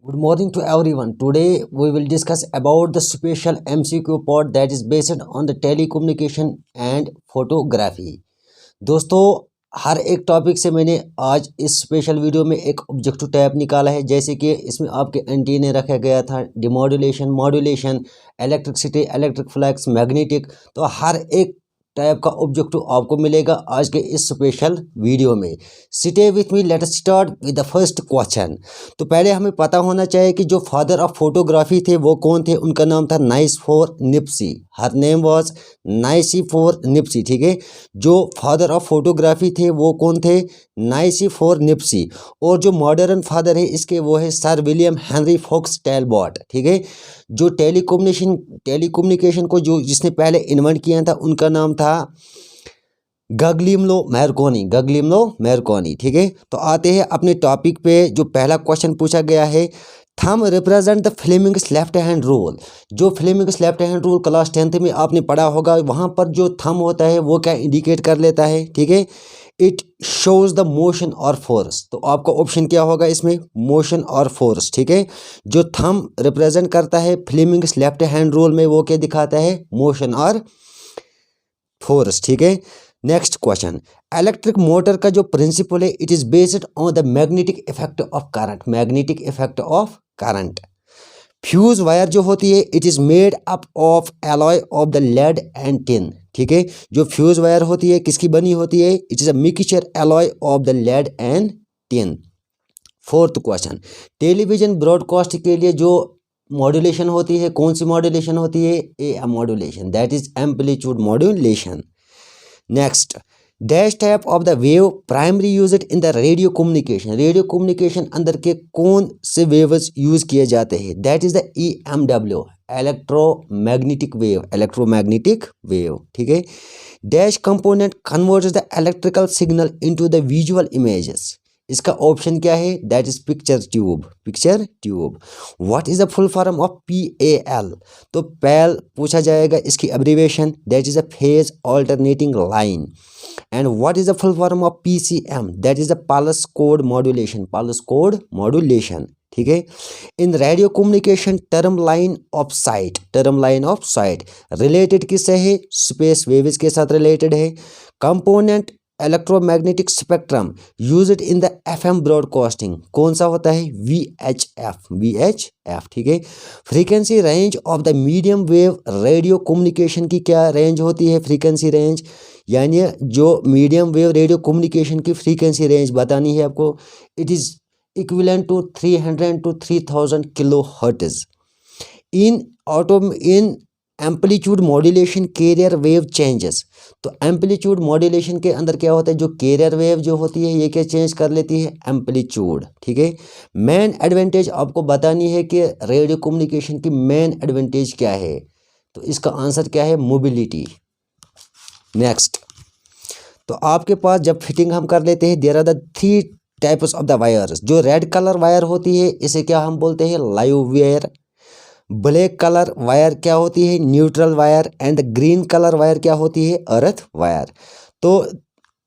Good morning to everyone. Today we will discuss about the special MCQ part that is based on the telecommunication and photography. दोस्तों, हर एक topic से मैंने आज इस special video में एक ऑब्जेक्टिव टाइप निकाला है। जैसे कि इसमें आपके एंटीने रखा गया था, demodulation, modulation, electricity, electric flux, magnetic. तो हर एक टाइप का ऑब्जेक्टिव आपको मिलेगा आज के इस स्पेशल वीडियो में। Stay with me, let us start with the first question. तो पहले हमें पता होना चाहिए कि जो फादर ऑफ फोटोग्राफी थे वो कौन थे। उनका नाम था Nicephore Niepce. Her name was Nicephore Niepce. ठीक है, जो फादर ऑफ फोटोग्राफी थे वो कौन थे? नाइसिफोर निप्सी। और जो मॉडर्न फादर है इसके वो है सर विलियम हेनरी फॉक्स टैलबॉट। ठीक है, जो टेलीकम्युनिकेशन को जो जिसने पहले इन्वेंट किया था उनका नाम था गगलिमलो मैरकोनी। ठीक है, तो आते हैं अपने टॉपिक पे। जो पहला क्वेश्चन पूछा गया है, thumb represent the Fleming's left hand rule. जो Fleming's left hand rule class 10th में आपने पढ़ा होगा, वहाँ पर जो थंब होता है वो क्या इंडिकेट कर लेता है? ठीक है, इट शोज द मोशन और फोर्स। तो आपका ऑप्शन क्या होगा इसमें? मोशन और फोर्स। ठीक है, जो थंब रिप्रेजेंट करता है फ्लेमिंग्स लेफ्ट हैंड रूल में वो क्या दिखाता है? मोशन और फोर्स। ठीक है, नेक्स्ट क्वेश्चन। इलेक्ट्रिक मोटर का जो प्रिंसिपल है, it is based on the magnetic effect of current. Magnetic effect of current. Fuse wire जो होती है, it is made up of alloy of the lead and tin. ठीक है, जो fuse wire होती है किसकी बनी होती है? It is a mixture alloy of the lead and tin. Fourth question. Television broadcast के लिए जो मॉड्यूलेशन होती है, कौन सी मॉड्यूलेशन होती है? A modulation, that is amplitude modulation. Next, dash type of the wave primary use in the radio communication. Radio communication अंदर के कौन से वेव्स यूज किए जाते हैं? That is the EMW, electromagnetic wave. Electromagnetic wave. ठीक है, dash component converts the electrical signal into the visual images. इसका ऑप्शन क्या है? That is picture tube. Picture tube. What is the full form of PAL? तो पैल पूछा जाएगा, इसकी abbreviation that is a phase alternating line. And what is the full form of PCM? That is the pulse code modulation. Pulse code modulation. ठीक है, इन radio communication term line of site. Term line of site related किससे है? Space waves के साथ related है। Component electromagnetic spectrum used in the FM broadcasting कौन सा होता है? VHF। VHF। ठीक है, frequency range of the medium wave radio communication की क्या रेंज होती है? फ्रीक्वेंसी रेंज, यानी जो मीडियम वेव रेडियो कम्युनिकेशन की फ्रीक्वेंसी रेंज बतानी है आपको। It is equivalent to 300 to 3000 kilo hertz. In amplitude modulation carrier wave changes. तो एम्पलीट्यूड मॉड्यूलेशन के अंदर क्या होता है? जो कैरियर वेव जो होती है ये क्या चेंज कर लेती है? एम्पलीट्यूड। ठीक है, मेन एडवांटेज आपको बतानी है कि रेडियो कम्युनिकेशन की मेन एडवांटेज क्या है। तो इसका आंसर क्या है? मोबिलिटी। नेक्स्ट, तो आपके पास जब फिटिंग हम कर लेते हैं, there are the 3 types of the wires. जो रेड कलर वायर होती है इसे क्या हम बोलते हैं? Live wire. Black colour wire क्या होती है? Neutral wire. And green colour wire क्या होती है? Earth wire. तो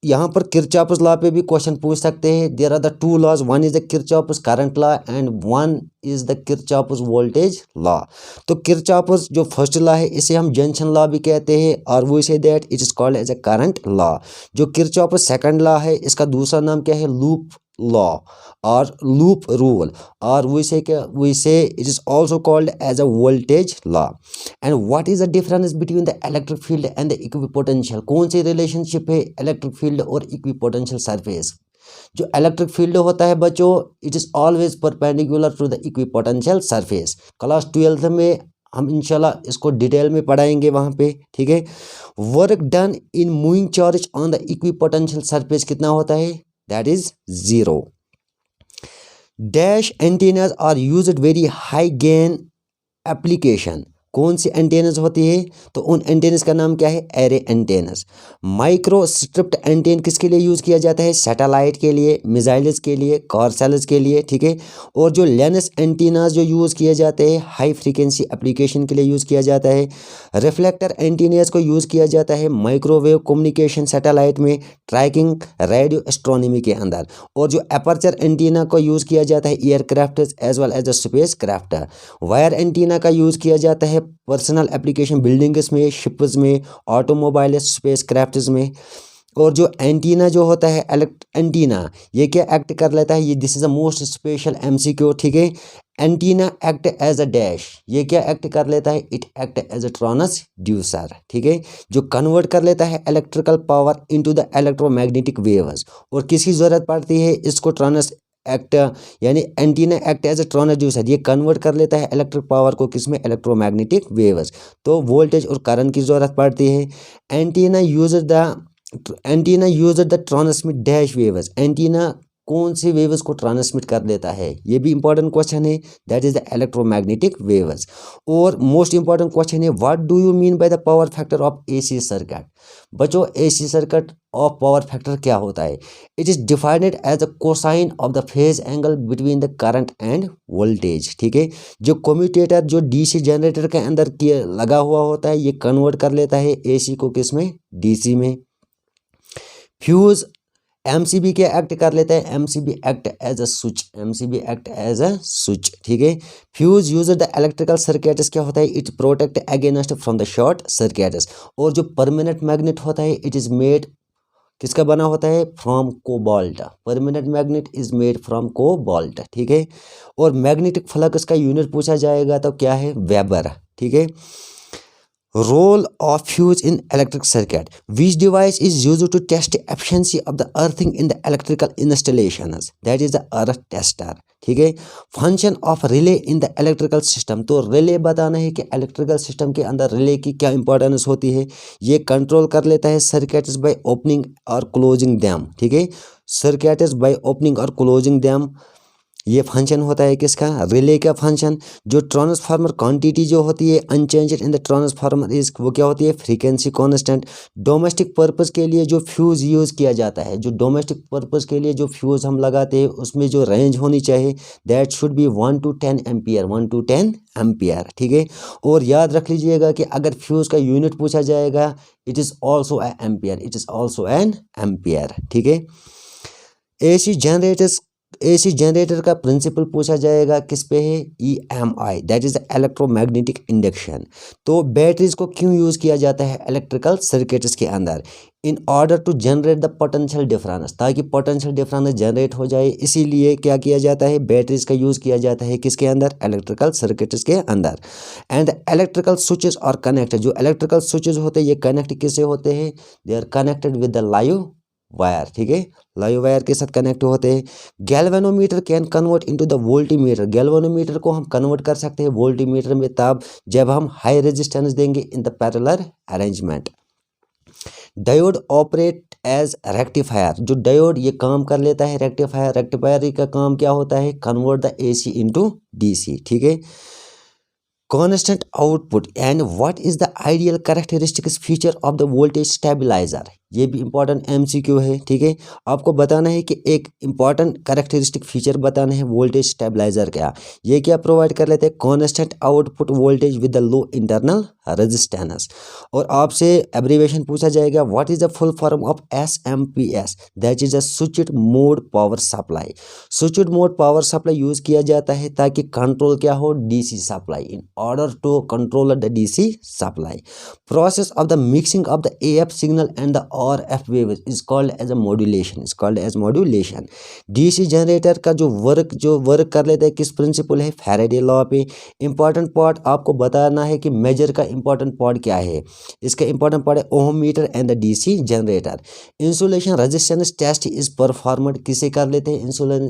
यहाँ पर किरचॉफ्स लॉ पे भी क्वेश्चन पूछ सकते हैं। There are the 2 laws, one is the Kirchhoff's current law and one is the Kirchhoff's voltage law. तो किरचॉफ्स जो फर्स्ट लॉ है इसे हम जंक्शन लॉ भी कहते हैं, और वो इसे that it is called as a current law. जो किरचॉफ्स सेकंड लॉ है इसका दूसरा नाम क्या है? लूप लॉ और लूप रूल, और we say it is also called as a voltage law. And what is the difference between the electric field and the equipotential? कौन सी रिलेशनशिप है इलेक्ट्रिक फील्ड और इक्विपोटेंशियल सरफेस? जो electric field होता है बच्चों, it is always perpendicular to the equipotential surface. Class 12th में हम इंशाल्लाह इसको डिटेल में पढ़ाएंगे वहाँ पे। ठीक है, work done in moving charge on the equipotential surface कितना होता है? That is 0। Dash antennas are used very high gain application. कौन सी एंटेनस होती है, तो उन एंटेनस का नाम क्या है, एरे एंटेनस। माइक्रो स्ट्रिप्ड एंटेन किसके लिए यूज़ किया जाता है, सैटेलाइट के लिए, मिसाइल्स के लिए, कार सेल्स के लिए, ठीक है। और जो लेंस एंटीनास जो यूज़ किए जाते हैं हाई फ्रीक्वेंसी एप्लीकेशन के लिए यूज़ किया जाता है। रिफ्लेक्टर एंटीनास को यूज़ किया जाता है माइक्रोवेव कम्युनिकेशन सैटेलाइट में, ट्रैकिंग, रेडियो एस्ट्रोनॉमी के अंदर। और जो अपर्चर एंटीना को यूज़ किया जाता है aircraft as well as a spacecraft. Wire antenna का यूज़ किया जाता है पर्सनल एप्लीकेशन, बिल्डिंग्स में, शिप्स में, ऑटोमोबाइल, स्पेस क्राफ्ट्स में। और जो एंटीना जो होता है एंटीना, ये क्या एक्ट कर लेता है, ये this is a most special MCQ, ठीक है। Antenna act as a dash, ये क्या एक्ट कर लेता है, it act as a transducer, ठीक है, जो कन्वर्ट कर लेता है electrical power into the electromagnetic waves. और किसकी ज़रूरत पड़ती है इसको ट्रांस एक्ट, यानी antenna act as a transducer, ये कन्वर्ट कर लेता है इलेक्ट्रिक पावर को किसमें, इलेक्ट्रोमैग्नेटिक वेव्स। तो वोल्टेज और करंट की ज़रूरत पड़ती है। Antenna use the transmit dash waves, antenna कौन सी वेव्स को ट्रांसमिट कर देता है, ये भी इंपॉर्टेंट क्वेश्चन है, that is the electromagnetic waves. और मोस्ट इंपॉर्टेंट क्वेश्चन है, what do you mean by the power factor of AC circuit. बच्चों AC circuit of power factor क्या होता है, it is defined as a cosine of the phase angle between the current and voltage, ठीक है। जो commutator जो DC generator के अंदर लगा हुआ होता है, ये कन्वर्ट कर लेता है एसी को किसमें, डीसी में। फ्यूज एमसीबी क्या एक्ट कर लेता है, MCB act as a switch, MCB act as a switch, ठीक है। Fuse use the electrical circuits क्या होता है, it protect against from the short circuits. और जो परमानेंट मैग्नेट होता है, इट इज मेड किसका बना होता है, from cobalt, permanent magnet is made from cobalt, ठीक है। और मैग्नेटिक फ्लक्स का यूनिट पूछा जाएगा तो क्या है, वेबर, ठीक है। Role of fuse in electric circuit. Which device is used to test the efficiency of the earthing in the electrical installations? That is the earth tester. ठीक है। Function of relay in the electrical system, तो relay बताना है कि electrical system के अंदर relay की क्या इंपॉर्टेंस होती है। ये कंट्रोल कर लेता है सर्किट्स बाय ओपनिंग और क्लोजिंग दैम, ठीक है, सर्किट्स बाय ओपनिंग और क्लोजिंग दैम। ये फंक्शन होता है किसका, रिले का फंक्शन। जो ट्रांसफार्मर क्वांटिटी जो होती है unchanged in the transformer is, वो क्या होती है, फ्रीक्वेंसी कांस्टेंट। डोमेस्टिक पर्पस के लिए जो फ्यूज़ यूज़ किया जाता है, जो डोमेस्टिक पर्पस के लिए जो फ्यूज़ हम लगाते हैं उसमें जो रेंज होनी चाहिए that should be 1 to 10 ampere, 1 to 10 ampere, ठीक है। और याद रख लीजिएगा कि अगर फ्यूज़ का यूनिट पूछा जाएगा, it is also A ampere, it is also an ampere, ठीक है। एसी जनरेटर का प्रिंसिपल पूछा जाएगा किस पे है, EMI, that is electromagnetic induction. तो बैटरीज को क्यों यूज़ किया जाता है इलेक्ट्रिकल सर्किट्स के अंदर, in order to generate the potential difference, ताकि पोटेंशियल डिफरेंस जनरेट हो जाए, इसीलिए क्या किया जाता है, बैटरीज का यूज़ किया जाता है किसके अंदर, इलेक्ट्रिकल सर्किट्स के अंदर। एंड इलेक्ट्रिकल स्विचेस और कनेक्टेड, जो इलेक्ट्रिकल स्विचेस होते हैं ये कनेक्ट किससे होते हैं, they are connected with the live wire, ठीक है, लाइव वायर के साथ कनेक्ट होते हैं। Galvanometer can convert into the voltmeter, galvanometer को हम कन्वर्ट कर सकते हैं वोल्टीमीटर में तब जब हम हाई रेजिस्टेंस देंगे in the parallel arrangement. Diode operate as rectifier, जो डायोड ये काम कर लेता है रेक्टिफायर, रेक्टिफायर का काम क्या होता है, convert the AC into DC, ठीक है। constant output and what is the ideal characteristics feature of the voltage stabilizer, ये भी इंपॉर्टेंट MCQ है, ठीक है। आपको बताना है कि एक इंपॉर्टेंट कैरेक्टरिस्टिक फीचर बताना है वोल्टेज स्टेबलाइजर का। ये क्या प्रोवाइड कर लेते हैं, constant output voltage with the low internal resistance. और आपसे एब्रीवेशन पूछा जाएगा, what is the full form of SMPS, that is a switched mode power supply. Switched mode power supply use किया जाता है ताकि कंट्रोल क्या हो, DC supply, in order to control the DC supply. Process of the mixing of the AF signal and the RF wave is called as a modulation, is called as modulation। DC generator का जो work कर लेता है किस principal है, Faraday law पे। Important part आपको बताना है कि मेजर का इंपॉर्टेंट पार्ट क्या है, इसका इंपॉर्टेंट पार्ट है ohm meter and the DC generator. Insulation resistance test is performed, किसे कर लेते हैं,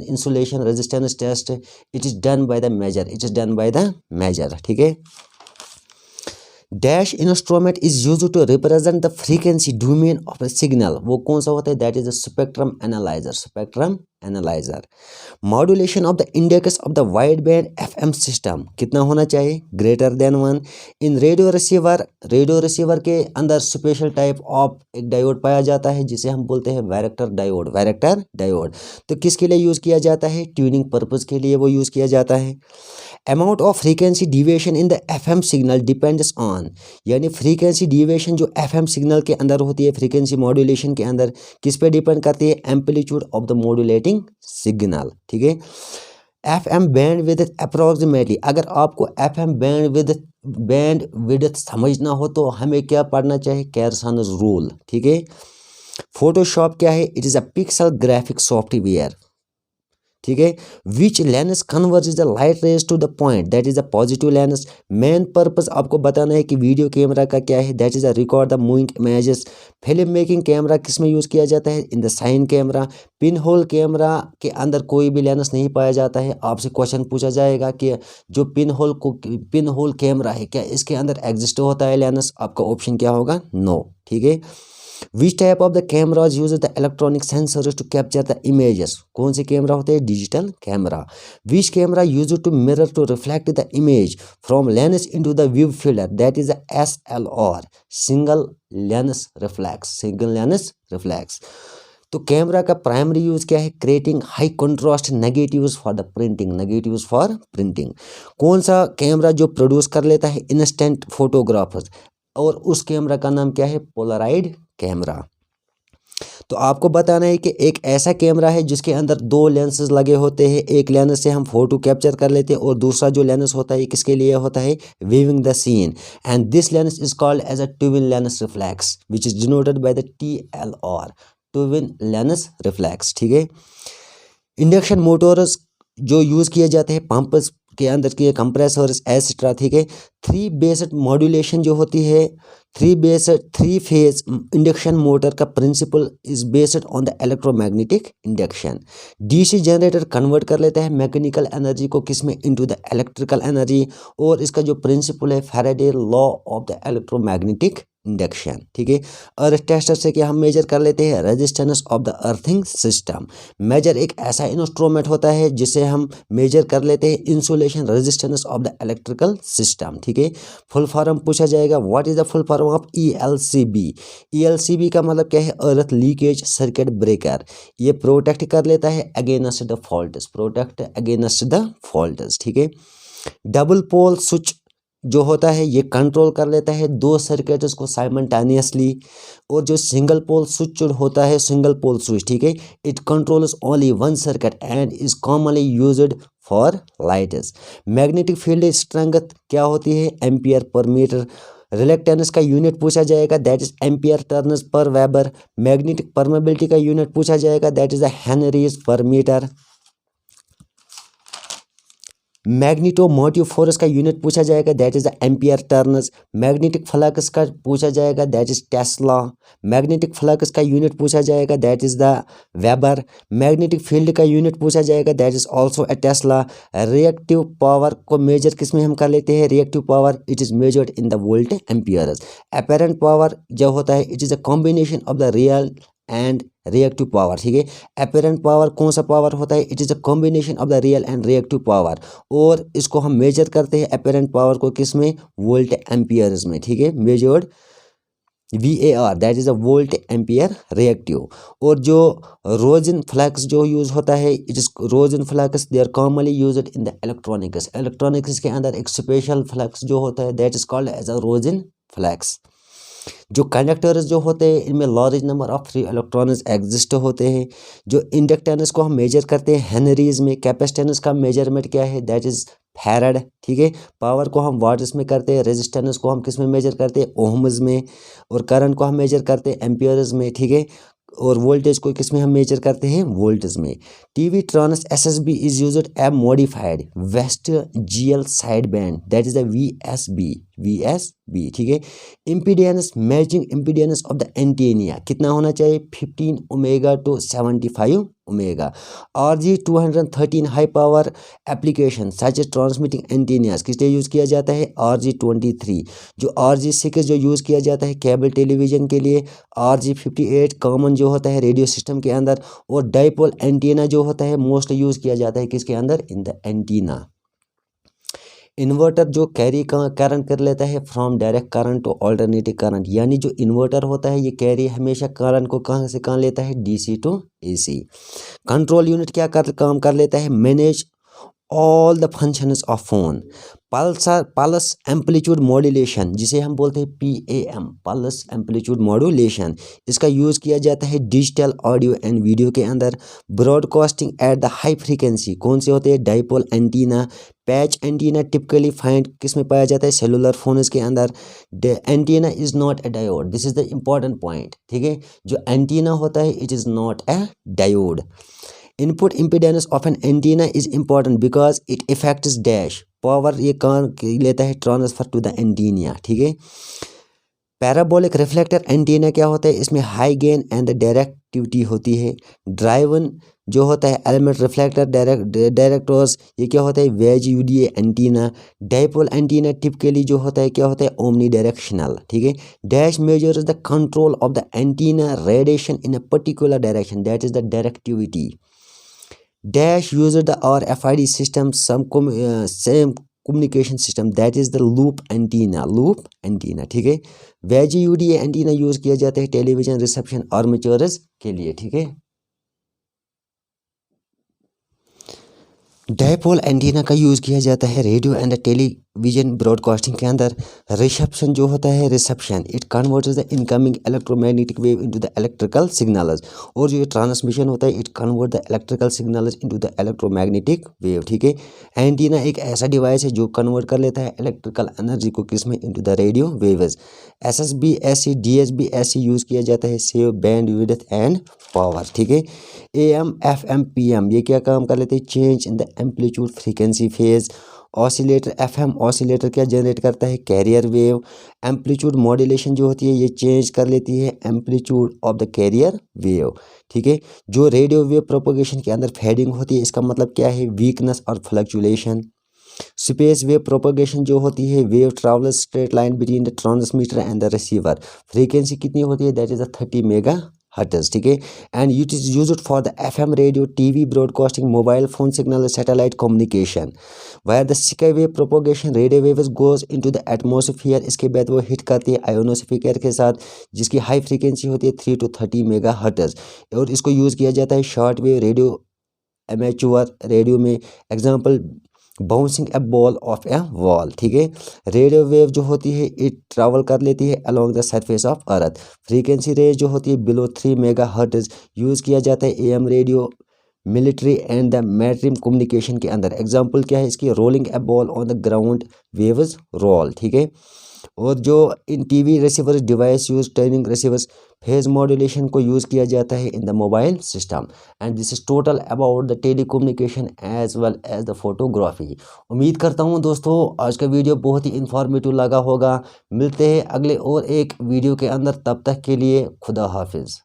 insulation resistance test, it is done by the measure, it is done by the measure, ठीक है। Dash instrument is use to represent the frequency domain of a signal, वो कौन सा होता है, that is a spectrum analyser, spectrum analyser. Modulation of the index of the wide band FM system कितना होना चाहिए, ग्रेटर देन 1। इन radio receiver के अंदर स्पेशल टाइप ऑफ एक डायोड पाया जाता है जिसे हम बोलते हैं वैरेक्टर डायोड। तो किसके लिए यूज़ किया जाता है, ट्यूनिंग पर्पज़ के लिए वो यूज़ किया जाता है। Amount of frequency deviation in the FM signal depends on, यानी फ्रीक्वेंसी डिविएशन जो एफएम सिग्नल के अंदर होती है, फ्रीक्वेंसी मॉड्यूलेशन के अंदर किस पे डिपेंड करती है, amplitude of the modulating signal, ठीक है। एफएम बैंड विड्थ अप्रोक्सीमेटली, अगर आपको एफएम बैंड विड्थ समझना हो तो हमें क्या पढ़ना चाहिए, कैरसनस रूल, ठीक है। फोटोशॉप क्या है, it is a pixel graphic software, ठीक है। Which lens converge the light rays to the point, that is a positive lens. Main purpose आपको बताना है कि वीडियो कैमरा का क्या है, that is a record the moving images. Film making camera किस में यूज़ किया जाता है, in the cine camera. Pinhole camera के अंदर कोई भी लेंस नहीं पाया जाता है। आपसे क्वेश्चन पूछा जाएगा कि जो पिन होल कैमरा है क्या इसके अंदर एग्जिस्ट होता है लेंस, आपका ऑप्शन क्या होगा, नो, ठीक है। Which type of the cameras use the electronic sensors to capture the images, कौन से कैमरा होते हैं, digital camera. Which camera use to mirror to reflect the image from lens into the view field, that is SLR, single lens reflex. तो camera का primary use क्या है, creating high contrast negatives for printing. कौन सा camera जो produce कर लेता है इंस्टेंट फोटोग्राफर्स, और उस कैमरा का नाम क्या है, पोलराइड कैमरा। तो आपको बताना है कि एक ऐसा कैमरा है जिसके अंदर दो लेंसेज लगे होते हैं, एक लेंस से हम फोटो कैप्चर कर लेते हैं और दूसरा जो लेंस होता है किसके लिए होता है, viewing the scene, and this lens is called as a twin lens reflex which is denoted by the TLR, twin lens reflex, ठीक है। इंडक्शन मोटर्स जो यूज़ किए जाते हैं पंप्स के अंदर के कंप्रेसर्स एसेट्रा, ठीक है। थ्री बेस्ड मॉड्यूलेशन जो होती है, थ्री फेज इंडक्शन मोटर का principle is based on the electromagnetic induction. DC generator convert कर लेता है मैकेनिकल एनर्जी को किस में, इनटू द इलेक्ट्रिकल एनर्जी, और इसका जो प्रिंसिपल है Faraday law of the electromagnetic induction, ठीक है। अर्थ टेस्टर से क्या हम मेजर कर लेते हैं, resistance of the earthing system. Measure एक ऐसा इंस्ट्रूमेंट होता है जिसे हम मेजर कर लेते हैं insulation resistance of the electrical system, ठीक है। फुल फॉर्म पूछा जाएगा, what is the full form of ELCB का मतलब क्या है, अर्थ लीकेज सर्किट ब्रेकर। ये प्रोटेक्ट कर लेता है अगेंस्ट द फॉल्ट्स, ठीक है। डबल पोल स्विच जो होता है ये कंट्रोल कर लेता है दो सर्किट्स को साइमल्टेनियसली, और जो सिंगल पोल स्विच, ठीक है, it controls only one circuit and is commonly used for lights. Magnetic field strength क्या होती है, एम्पियर पर मीटर। रिलेक्टेंस का यूनिट पूछा जाएगा, that is ampere turns per weber. Magnetic permeability का यूनिट पूछा जाएगा, दैट इज द हेनरीज पर मीटर। मैग्नेटोमोटिव फोर्स का यूनिट पूछा जाएगा, that is the ampere turns. Magnetic flux का पूछा जाएगा, that is Tesla. Magnetic flux का यूनिट पूछा जाएगा, that is the weber. Magnetic field का यूनिट पूछा जाएगा, that is also a Tesla. Reactive power को मेजर किस में हम कर लेते हैं, reactive power it is measured in the volt amperes. Apparent power जो होता है it is a combination of the real and reactive power, ठीक है। अपैरेंट पावर कौन सा पावर होता है, it is a combination of the real and reactive power, और इसको हम मेजर करते हैं अपैरेंट पावर को किस में, वोल्ट एम्पियर्स में, ठीक है, measured VAR, that is a volt ampere reactive. और जो रोजन फ्लक्स जो यूज़ होता है, it is rosin flux they are commonly used in the electronics के अंदर एक स्पेशल फ्लक्स जो होता है that is called as a rosin flux. जो कंडक्टर्स जो होते हैं इनमें large number of free electrons exist होते हैं। जो इंडक्टेंस को हम मेजर करते हैं हेनरीज में। कैपेसिटेंस का मेजरमेंट क्या है, दैट इज़ फैराड, ठीक है। पावर को हम वाट्स में करते हैं, रेजिस्टेंस को हम किस में मेजर करते हैं, ओहम्स में, और करंट को हम मेजर करते हैं एम्पियर्स में, ठीक है। और वोल्टेज को किस में हम मेजर करते हैं, वोल्टेज में। TV trans SSB is used a modified vestigial GL side band, that is the VSB, VSB, ठीक है। Impedance, matching impedance of the antenna कितना होना चाहिए, 15 omega to 75 omega. RG213 high power application such as transmitting antennas किस लिए use किया जाता है, RG23। जो RG6 जो यूज़ किया जाता है केबल टेलीविज़न के लिए, RG58 कॉमन जो होता है रेडियो सिस्टम के अंदर, और डाइपोल एंटीना जो होता है मोस्टली यूज़ किया जाता है किसके अंदर, इन द एंटीना। इन्वर्टर जो कैरी करंट कर लेता है from direct current two alternative current, यानी जो इन्वर्टर होता है ये कैरी हमेशा करंट को कहाँ से कहाँ लेता है, DC to AC। Control unit क्या काम कर लेता है, manage all the functions of phone. Pulse amplitude modulation जिसे हम बोलते हैं PAM, पल्स एम्पलीट्यूड मॉड्यूलेशन, इसका यूज़ किया जाता है डिजिटल ऑडियो एंड वीडियो के अंदर। Broadcasting at the high frequency कौन से होते हैं, dipole antenna. Patch antenna typically find किस में पाया जाता है, सेलुलर फोन्स के अंदर। Antenna is not a diode, this is the important point, ठीक है। जो एंटीना होता है it is not a diode. Input impedance of an antenna is important because it affects dash power, ये काम लेता है ट्रांसफर टू द एंटीना, ठीक है। पैराबोलिक रिफ्लेक्टर एंटीना क्या होता है, इसमें हाई गेन एंड डायरेक्टिविटी होती है। ड्राइवन जो होता है एलिमेंट रिफ्लेक्टर डायरेक्टर्स, ये क्या होता है, वेज UDA antenna. Dipole antenna typically जो होता है क्या होता है, ओमनी डायरेक्शनल, ठीक है। Dash measures the control of the antenna radiation in a particular direction, that is the directivity. Dash uses the RFID system, same communication system, that is the loop antenna, ठीक है। Veggie UDA antenna use किया जाता है television reception armatures के लिए, ठीक है। Dipole antenna का यूज़ किया जाता है रेडियो एंड टेलीविजन ब्रॉडकास्टिंग के अंदर। रिसेप्शन जो होता है, reception it converts the incoming electromagnetic wave into the electrical signals, और जो ट्रांसमिशन होता है it convert the electrical signals into the electromagnetic wave, ठीक है। एंटीना एक ऐसा डिवाइस है जो कन्वर्ट कर लेता है इलेक्ट्रिकल एनर्जी को किस में, into the radio waves. SSB SC DSB SC use किया जाता है save band width and power, ठीक है। AM FM PM ये क्या काम कर लेते हैं, change in the amplitude frequency phase. Oscillator FM oscillator क्या जनरेट करता है, कैरियर वेव। एम्पलीट्यूड मॉड्यूलेशन जो होती है ये चेंज कर लेती है amplitude of the carrier wave, ठीक है। जो रेडियो वेव प्रोपोगेशन के अंदर फेडिंग होती है, इसका मतलब क्या है, वीकनेस और फ्लक्चुएशन। स्पेस वेव प्रोपोगेशन जो होती है, wave travels straight line between the transmitter and the receiver. Frequency कितनी होती है, दैट इज द 30 मेगाहर्ट्ज, ठीक है। And it is used for the FM radio, TV broadcasting, mobile phone signal, satellite communication. Wire the sky wave propagation, radio waves goes into the atmosphere, इसके बाद वो hit करती है ionosphere के साथ जिसकी हाई फ्रीक्वेंसी होती है 3 to 30 मेगाहर्ट्ज, और इसको यूज़ किया जाता है short wave radio, amateur radio में। Example bouncing a ball off a wall, ठीक है। रेडियो वेव जो होती है इट ट्रैवल कर लेती है along the surface of earth. Frequency range जो होती है बिलो 3 मेगाहर्ट्ज, यूज़ किया जाता है AM radio, military and the maritime communication के अंदर। एग्जांपल क्या है इसकी, rolling a ball on the ground waves roll, ठीक है। और जो in TV receivers device use training receivers, phase modulation को यूज़ किया जाता है in the mobile system. And this is total about the telecommunication as well as the photography. उम्मीद करता हूँ दोस्तों आज का वीडियो बहुत ही इंफॉर्मेटिव लगा होगा। मिलते हैं अगले और एक वीडियो के अंदर, तब तक के लिए खुदा हाफिज़।